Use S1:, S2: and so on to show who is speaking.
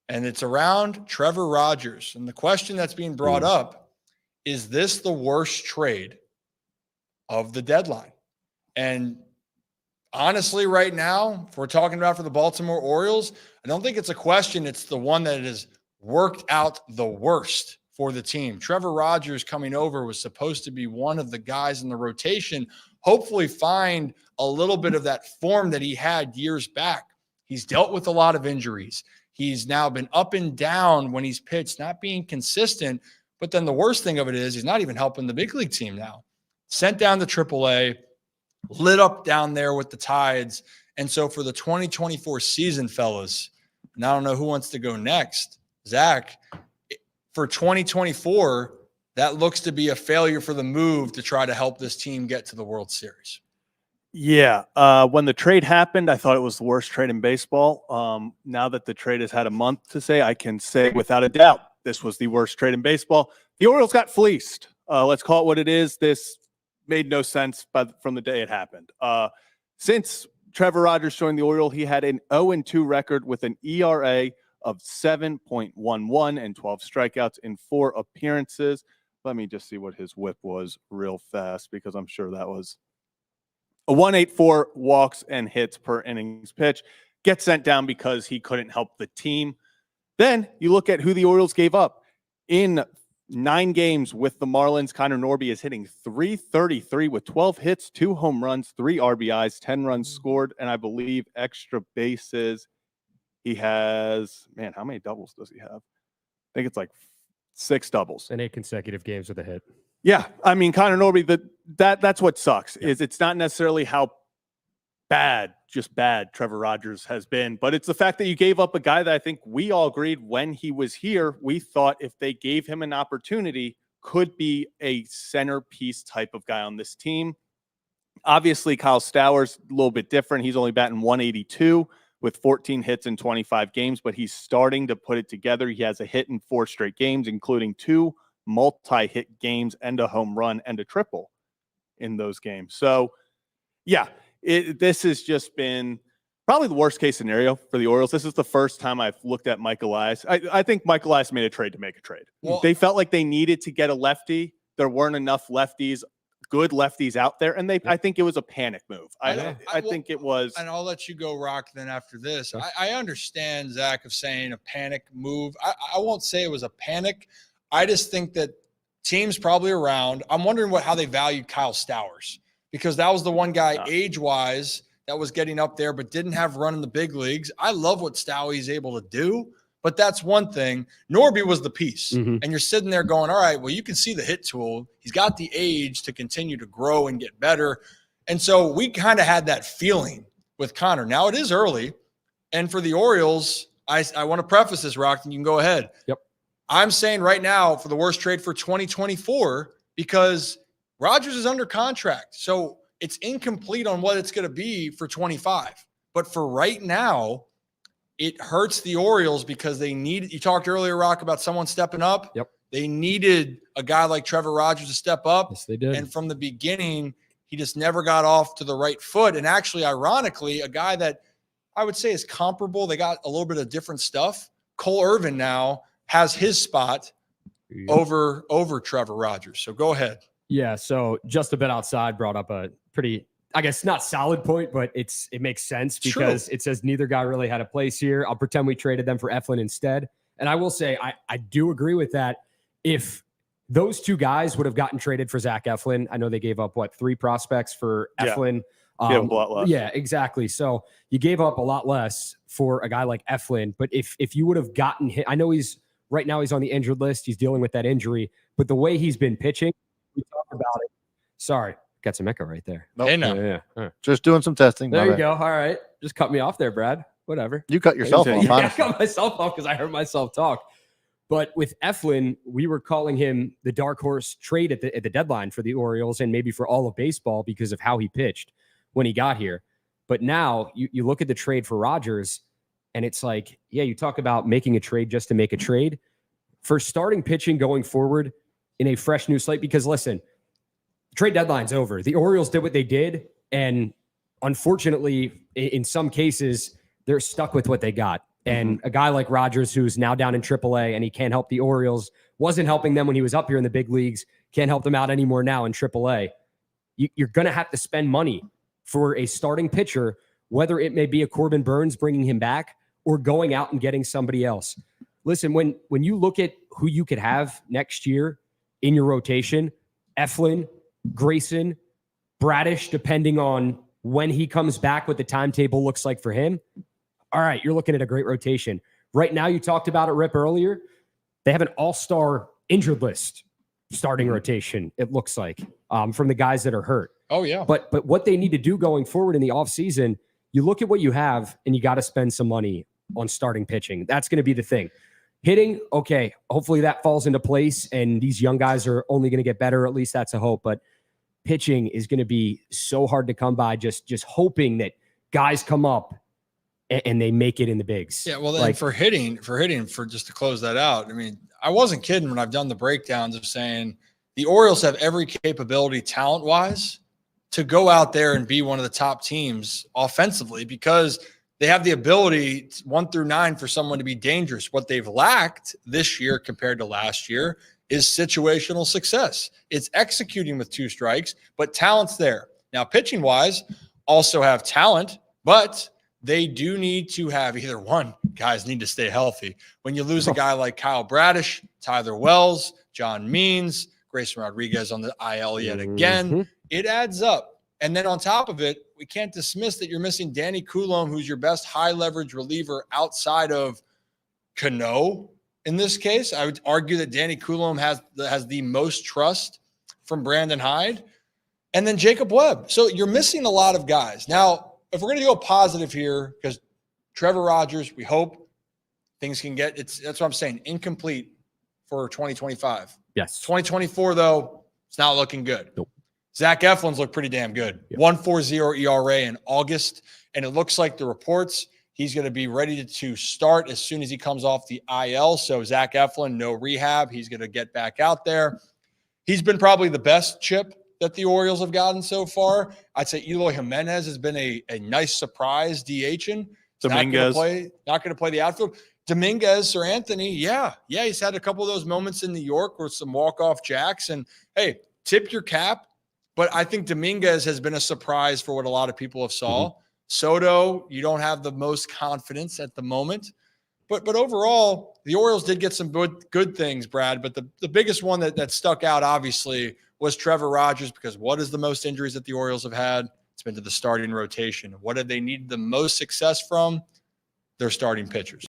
S1: and it's around Trevor Rogers. And the question that's being brought up, is this the worst trade of the deadline? And honestly, right now, if we're talking about for the Baltimore Orioles, I don't think it's a question. It's the one that has worked out the worst for the team. Trevor Rogers coming over was supposed to be one of the guys in the rotation, hopefully find a little bit of that form that he had years back. He's dealt with a lot of injuries. He's now been up and down when he's pitched, not being consistent. But then the worst thing of it is he's not even helping the big league team now. Sent down to AAA, lit up down there with the Tides. And so for the 2024 season, fellas, and I don't know who wants to go next, Zach, for 2024, that looks to be a failure for the move to try to help this team get to the World Series.
S2: Yeah. When the trade happened, I thought it was the worst trade in baseball. Now that the trade has had a month to say, I can say without a doubt, this was the worst trade in baseball. The Orioles got fleeced. Let's call it what it is. This made no sense from the day it happened. Since Trevor Rogers joined the Orioles, he had an 0-2 record with an ERA of 7.11 and 12 strikeouts in 4 appearances. Let me just see what his whip was real fast, because I'm sure that was a 1.84 walks and hits per innings pitch. Gets sent down because he couldn't help the team. Then you look at who the Orioles gave up. In 9 games with the Marlins, Connor Norby is hitting .333 with 12 hits, 2 home runs, 3 RBIs, 10 runs scored, and I believe extra bases. He has, man, how many doubles does he have? I think it's like 6 doubles.
S3: And 8 consecutive games with a hit.
S2: Yeah, I mean, Connor Norby, that's what sucks, is it's not necessarily how just bad Trevor Rogers has been, but it's the fact that you gave up a guy that I think we all agreed when he was here, we thought if they gave him an opportunity, could be a centerpiece type of guy on this team. Obviously, Kyle Stowers, a little bit different. He's only batting .182 with 14 hits in 25 games, but he's starting to put it together. He has a hit in 4 straight games, including 2 multi-hit games and a home run and a triple in those games. So, yeah, this has just been probably the worst case scenario for the Orioles. This is the first time I've looked at Mike Elias. I think Mike Elias made a trade to make a trade. Well, they felt like they needed to get a lefty. There weren't enough lefties, good lefties out there, and I think it was a panic move. I think it was.
S1: And I'll let you go, Rock, then after this. I understand, Zach, of saying a panic move. I won't say it was a panic. I just think that teams probably around, I'm wondering how they valued Kyle Stowers, because that was the one guy age-wise that was getting up there but didn't have run in the big leagues. I love what Stowie's able to do, but that's one thing. Norby was the piece. And you're sitting there going, all right, well, you can see the hit tool. He's got the age to continue to grow and get better. And so we kind of had that feeling with Connor. Now it is early. And for the Orioles, I want to preface this, Rock, and you can go ahead.
S3: Yep.
S1: I'm saying right now for the worst trade for 2024, because Rogers is under contract. So it's incomplete on what it's going to be for 25. But for right now, it hurts the Orioles because they need, you talked earlier, Rock, about someone stepping up.
S3: Yep.
S1: They needed a guy like Trevor Rogers to step up.
S3: Yes, they did.
S1: And from the beginning, he just never got off to the right foot. And actually, ironically, a guy that I would say is comparable, they got a little bit of different stuff. Cole Irvin now has his spot over Trevor Rogers. So go ahead.
S3: Yeah, so just a bit outside brought up a pretty, I guess, not solid point, but it makes sense because it says neither guy really had a place here. I'll pretend we traded them for Eflin instead. And I will say I do agree with that. If those 2 guys would have gotten traded for Zach Eflin, I know they gave up, 3 prospects for Eflin.
S2: Yeah, a lot less.
S3: Yeah, exactly. So you gave up a lot less for a guy like Eflin. But if you would have gotten hit, I know right now he's on the injured list. He's dealing with that injury. But the way he's been pitching, we talked about it. Sorry, got some echo right there.
S1: Nope. Hey, no.
S3: Yeah. Right.
S4: Just doing some testing.
S3: There you go. All right. Just cut me off there, Brad. Whatever.
S4: You cut yourself off.
S3: Yeah, I cut myself off because I heard myself talk. But with Eflin, we were calling him the dark horse trade at the deadline for the Orioles and maybe for all of baseball because of how he pitched when he got here. But now you look at the trade for Rogers, and it's like, yeah, you talk about making a trade just to make a trade. For starting pitching going forward in a fresh new slate, because listen, trade deadline's over. The Orioles did what they did, and unfortunately, in some cases, they're stuck with what they got. And a guy like Rogers, who's now down in AAA and he can't help the Orioles, wasn't helping them when he was up here in the big leagues, can't help them out anymore now in AAA. You're going to have to spend money for a starting pitcher, whether it may be a Corbin Burns bringing him back or going out and getting somebody else. Listen, when you look at who you could have next year in your rotation, Eflin, Grayson, Bradish, depending on when he comes back, what the timetable looks like for him. All right, you're looking at a great rotation. Right now, you talked about it, Rip, earlier. They have an all-star injured list starting rotation, it looks like, from the guys that are hurt.
S1: Oh, yeah.
S3: But what they need to do going forward in the offseason, you look at what you have and you got to spend some money on starting pitching. That's going to be the thing. Hitting, okay, hopefully that falls into place and these young guys are only going to get better. At least that's a hope. But pitching is going to be so hard to come by, just hoping that guys come up and they make it in the bigs.
S1: Yeah, well, then for hitting, just to close that out, I mean, I wasn't kidding when I've done the breakdowns of saying the Orioles have every capability talent-wise to go out there and be one of the top teams offensively because they have the ability 1 through 9 for someone to be dangerous. What they've lacked this year compared to last year is situational success. It's executing with 2 strikes, but talent's there. Now, pitching-wise, also have talent, but they do need to have either one, guys need to stay healthy. When you lose a guy like Kyle Bradish, Tyler Wells, John Means, Grayson Rodriguez on the IL yet again, it adds up. And then on top of it, we can't dismiss that you're missing Danny Coulombe, who's your best high leverage reliever outside of Cano. In this case, I would argue that Danny Coulombe has the most trust from Brandon Hyde. And then Jacob Webb. So you're missing a lot of guys. Now, if we're going to go positive here, because Trevor Rogers, we hope things can get, that's what I'm saying, incomplete for 2025.
S3: Yes.
S1: 2024, though, it's not looking good.
S3: Nope.
S1: Zach Eflin's looked pretty damn good.
S3: Yep.
S1: 1.40 ERA in August. And it looks like the reports, he's going to be ready to start as soon as he comes off the IL. So Zach Eflin, no rehab. He's going to get back out there. He's been probably the best chip that the Orioles have gotten so far. I'd say Eloy Jimenez has been a nice surprise DHing.
S2: Dominguez.
S1: Not going to play the outfield. Dominguez or Anthony, yeah, he's had a couple of those moments in New York with some walk-off jacks. And, hey, tip your cap. But I think Dominguez has been a surprise for what a lot of people have saw. Soto, you don't have the most confidence at the moment. But overall, the Orioles did get some good things, Brad. But the biggest one that stuck out, obviously, was Trevor Rogers, because what is the most injuries that the Orioles have had? It's been to the starting rotation. What have they needed the most success from? Their starting pitchers.